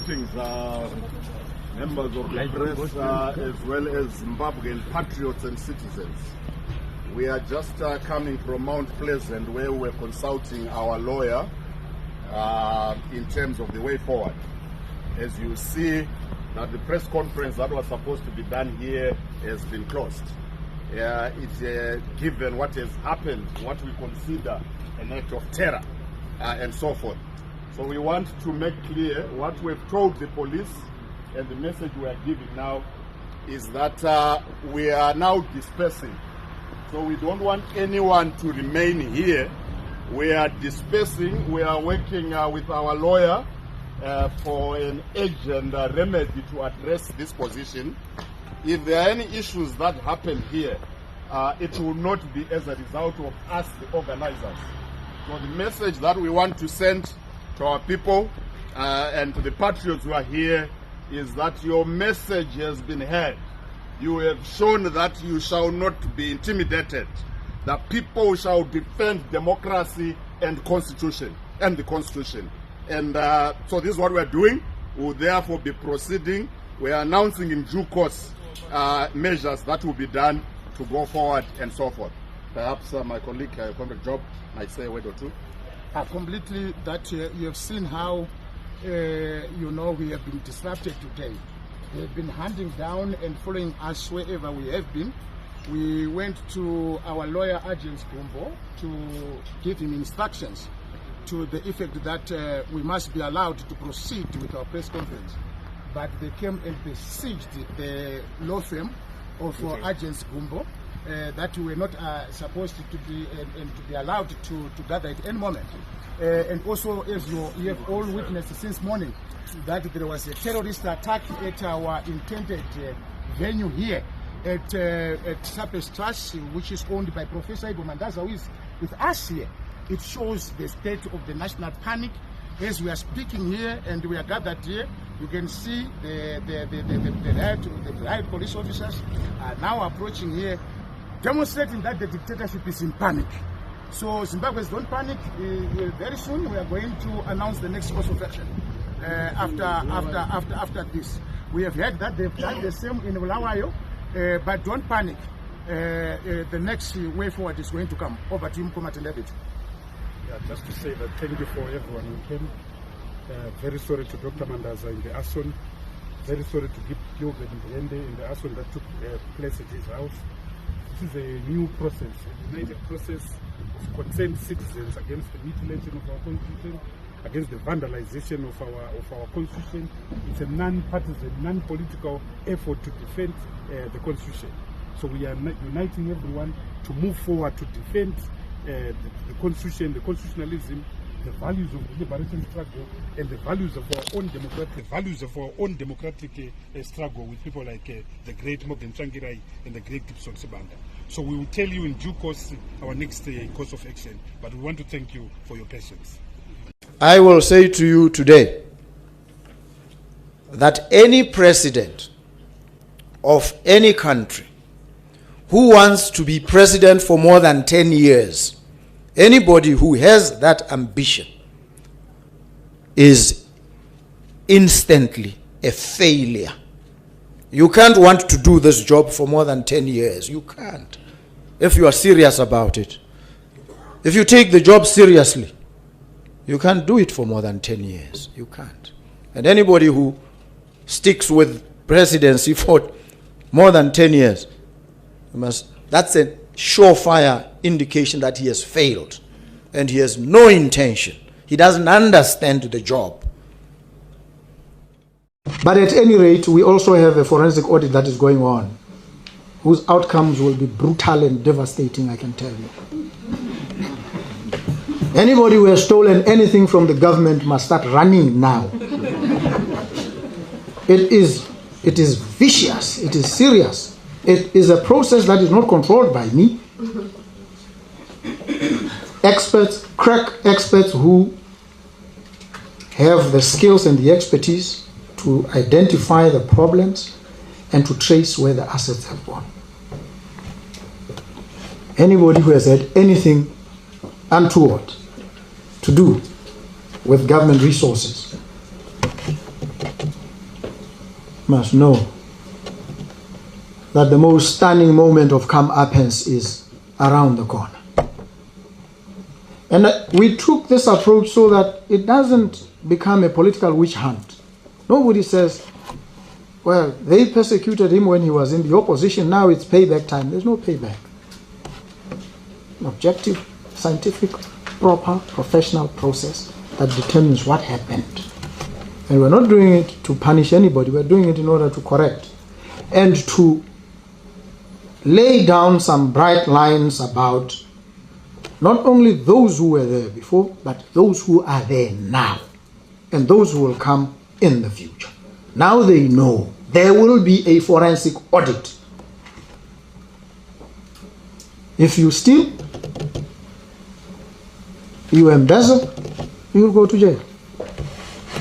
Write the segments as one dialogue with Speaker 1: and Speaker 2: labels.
Speaker 1: Greetings, members of the press, as well as Zimbabwean patriots and citizens. We are just coming from Mount Pleasant, where we're consulting our lawyer in terms of the way forward. As you see, that the press conference that was supposed to be done here has been closed. It's given what has happened, what we consider an act of terror and so forth. So we want to make clear what we've told the police, and the message we are giving now is that we are now dispersing. So we don't want anyone to remain here. We are dispersing. We are working with our lawyer for an urgent remedy to address this position. If there are any issues that happen here, it will not be as a result of us, the organizers. So the message that we want to send to our people and to the patriots who are here is that your message has been heard. You have shown that you shall not be intimidated. The people shall defend democracy and constitution and the constitution. And so this is what we are doing. We will therefore be proceeding. We are announcing in due course measures that will be done to go forward and so forth. Perhaps my colleague, Comrade Job, might say a word or two.
Speaker 2: Completely, that you have seen how we have been disrupted today. They have been hunting down and following us wherever we have been. We went to our lawyer, Agent Gumbo, to give him instructions to the effect that we must be allowed to proceed with our press conference. But they came and besieged the law firm of Agents Gumbo. That we were not supposed to be allowed to gather at any moment. And also, as you have all witnessed since morning, that there was a terrorist attack at our intended venue here at Sapes Trust, which is owned by Professor Ibo Mandaza, who is with us here. It shows the state of the national panic. As we are speaking here and we are gathered here, you can see the riot police officers are now approaching here, demonstrating that the dictatorship is in panic. So Zimbabweans, don't panic. Very soon we are going to announce the next course of action. After this, we have heard that they've done the same in Bulawayo, but don't panic. The next way forward is going to come. Over to you, Tendai Biti.
Speaker 3: Yeah, just to say that thank you for everyone who came. Very sorry to Dr. Mandaza in the arson. Very sorry to Gilbert in the arson that took place at his house. This is a new process, a united process of concerned citizens against the mutilation of our constitution, against the vandalization of our constitution. It's a non-partisan, non-political effort to defend the constitution. So we are uniting everyone to move forward to defend the constitution, the constitutionalism, the values of the liberation struggle, and the values of our own democratic struggle with people like the great Morgan Tsvangirai and the great Gibson Sibanda. So we will tell you in due course our next course of action, but we want to thank you for your patience.
Speaker 4: I will say to you today that any president of any country who wants to be president for more than 10 years, anybody who has that ambition is instantly a failure. You can't want to do this job for more than 10 years. You can't. If you are serious about it. If you take the job seriously, you can't do it for more than 10 years. You can't. And anybody who sticks with presidency for more than 10 years, that's a surefire indication that he has failed and he has no intention. He doesn't understand the job.
Speaker 5: But at any rate, we also have a forensic audit that is going on, whose outcomes will be brutal and devastating, I can tell you. Anybody who has stolen anything from the government must start running now. It is vicious, it is serious. It is a process that is not controlled by me. Experts, crack experts who have the skills and the expertise to identify the problems and to trace where the assets have gone. Anybody who has had anything untoward to do with government resources must know that the most stunning moment of comeuppance is around the corner. And we took this approach so that it doesn't become a political witch hunt. Nobody says, well, they persecuted him when he was in the opposition, now it's payback time. There's no payback. An objective, scientific, proper, professional process that determines what happened. And we're not doing it to punish anybody, we're doing it in order to correct and to lay down some bright lines about not only those who were there before, but those who are there now and those who will come in the future. Now they know there will be a forensic audit. If you steal, you embezzle, you will go to jail.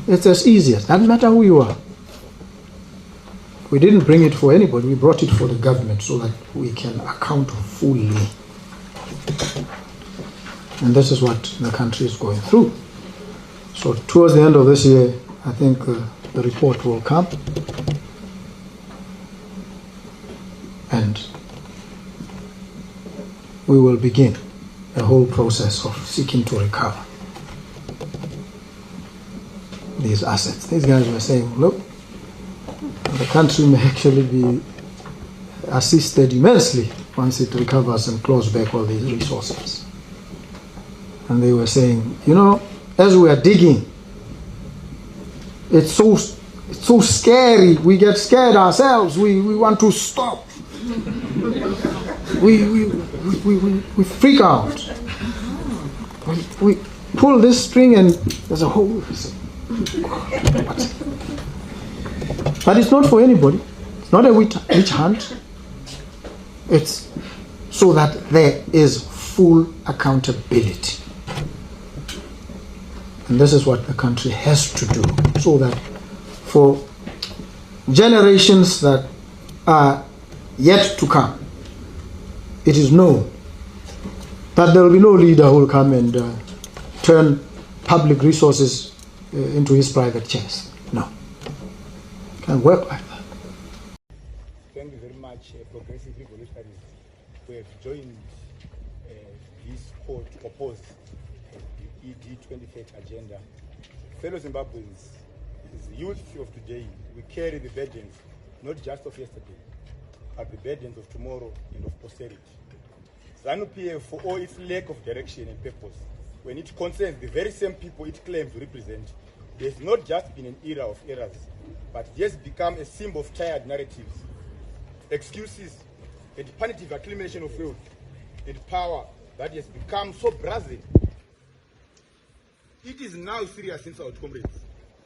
Speaker 5: It's as easy as that. Doesn't matter who you are. We didn't bring it for anybody, we brought it for the government so that we can account fully. And this is what the country is going through. So towards the end of this year, I think the report will come. And we will begin the whole process of seeking to recover these assets. These guys were saying, look, the country may actually be assisted immensely once it recovers and claws back all these resources. And they were saying, you know, as we are digging, it's so scary. We get scared ourselves. We want to stop. We freak out. We pull this string and there's a hole. But it's not for anybody. It's not a witch hunt. It's so that there is full accountability. And this is what the country has to do, so that for generations that are yet to come, it is known that there will be no leader who will come and turn public resources into his private chest. No. It can work like that.
Speaker 6: Thank you very much, Progressive Revolutionaries, who have joined this call to oppose the ED 2030 agenda. Fellow Zimbabweans, it is the youth of today. We carry the burdens, not just of yesterday, but the burdens of tomorrow and of posterity. ZANU-PF, for all its lack of direction and purpose, when it concerns the very same people it claims to represent, there has not just been an era of errors, but it has become a symbol of tired narratives, excuses, and punitive accumulation of wealth and power that has become so brazen. It is now serious insult, comrades,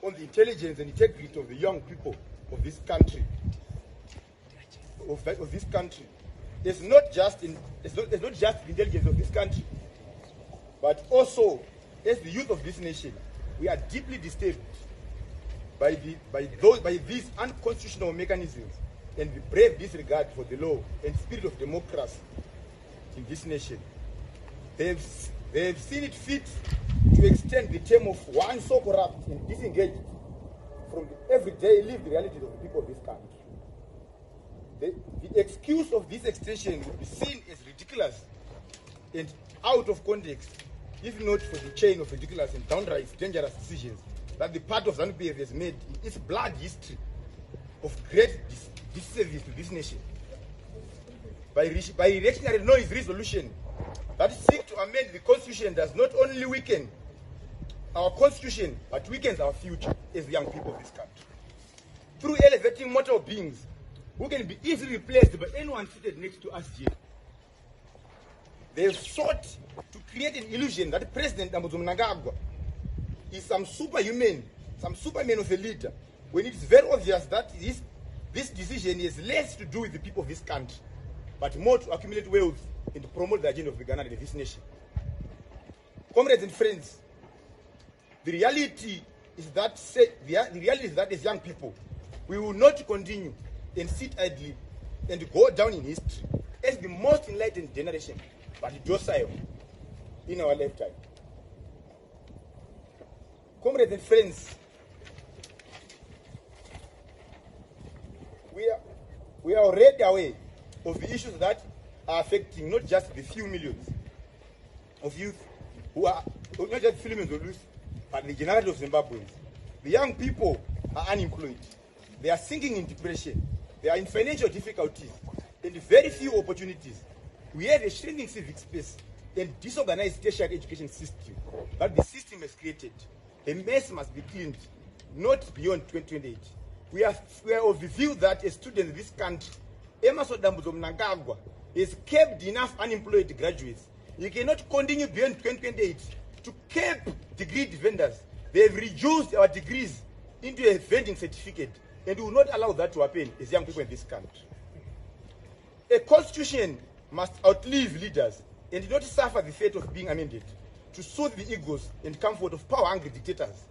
Speaker 6: on the intelligence and integrity of the young people of this country. Of this country. It's not just the intelligence of this country, but also as the youth of this nation, we are deeply disturbed by these unconstitutional mechanisms and the brave disregard for the law and spirit of democracy in this nation. They have seen it fit to extend the term of one so corrupt and disengaged from the everyday lived realities of the people of this country. The excuse of this extension would be seen as ridiculous and out of context, if not for the chain of ridiculous and downright dangerous decisions that the part of ZANU-PF has made in its blood history of great disservice to this nation. By reactionary noise resolution that seeks to amend the constitution does not only weaken our constitution, but weakens our future as the young people of this country. Through elevating mortal beings who can be easily replaced by anyone seated next to us here. They have sought to create an illusion that President Mnangagwa is some superhuman, some superman of a leader, when it is very obvious that this decision has less to do with the people of this country, but more to accumulate wealth and to promote the agenda of the Ghana and this nation. Comrades and friends, the reality is that as young people, we will not continue and sit idly and go down in history as the most enlightened generation, but docile in our lifetime. Comrades and friends, We are already aware of the issues that are affecting not just the few millions of youth who are, not just few millions of youth, but the generality of Zimbabweans. The young people are unemployed. They are sinking in depression. They are in financial difficulties and very few opportunities. We have a shrinking civic space and disorganized tertiary education system that the system has created. A mess must be cleaned, not beyond 2028. We are of the view that a student in this country, Emerson Dambuzo Mnangagwa, has kept enough unemployed graduates. You cannot continue beyond 2028 to keep degree vendors. They have reduced our degrees into a vending certificate, and we will not allow that to happen as young people in this country. A constitution must outlive leaders and not suffer the fate of being amended to soothe the egos and comfort of power-hungry dictators.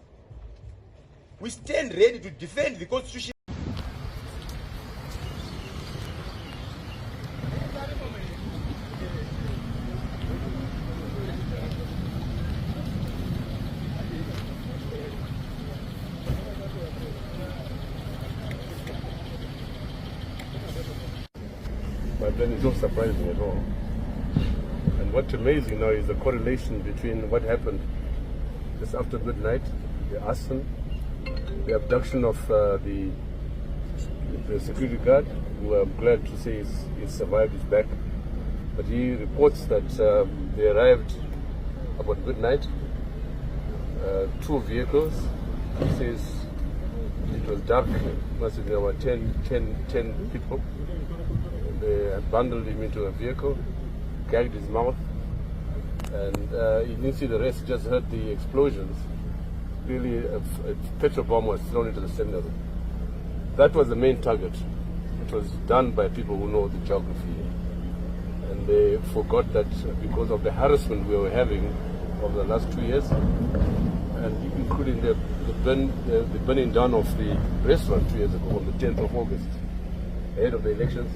Speaker 6: We stand ready to defend the constitution.
Speaker 7: But then it's not surprising at all. And what's amazing now is the correlation between what happened just after midnight, the arson, the abduction of the security guard, who I'm glad to say he's survived, he's back. But he reports that they arrived about midnight, 2 vehicles. He says it was dark, must have been about 10 people. They had bundled him into a vehicle, gagged his mouth, and he didn't see the rest, just heard the explosions. Really, a petrol bomb was thrown into the center. That was the main target. It was done by people who know the geography. And they forgot that because of the harassment we were having over the last 2 years, and including the burning down of the restaurant 2 years ago on the 10th of August, ahead of the elections,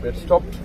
Speaker 7: we had stopped